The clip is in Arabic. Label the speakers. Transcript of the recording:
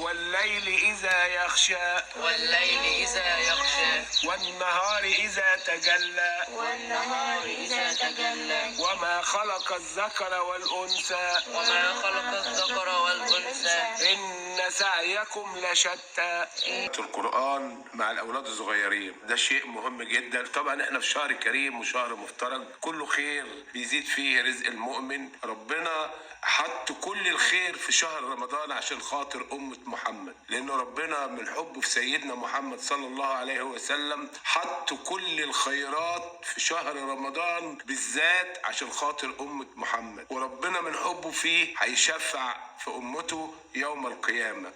Speaker 1: والليل إذا يغشى
Speaker 2: والليل إذا يغشى
Speaker 1: والنهار إذا تجلى
Speaker 2: والنهار إذا تجلى
Speaker 1: وما خلق الذكر والأنثى
Speaker 2: وما خلق الذكر والأنثى
Speaker 1: إن سعيكم لشتى. القرآن مع الأولاد الصغيرين ده شيء مهم جدا. طبعا احنا في شهر كريم وشهر مفترج كله خير بيزيد فيه رزق المؤمن. ربنا حط كل الخير في شهر رمضان عشان خاطر أمة محمد، لأن ربنا من حبه في سيدنا محمد صلى الله عليه وسلم حط كل الخيرات في شهر رمضان بالذات عشان خاطر أمة محمد، وربنا من حبه فيه هيشفع في أمته يوم القيامة.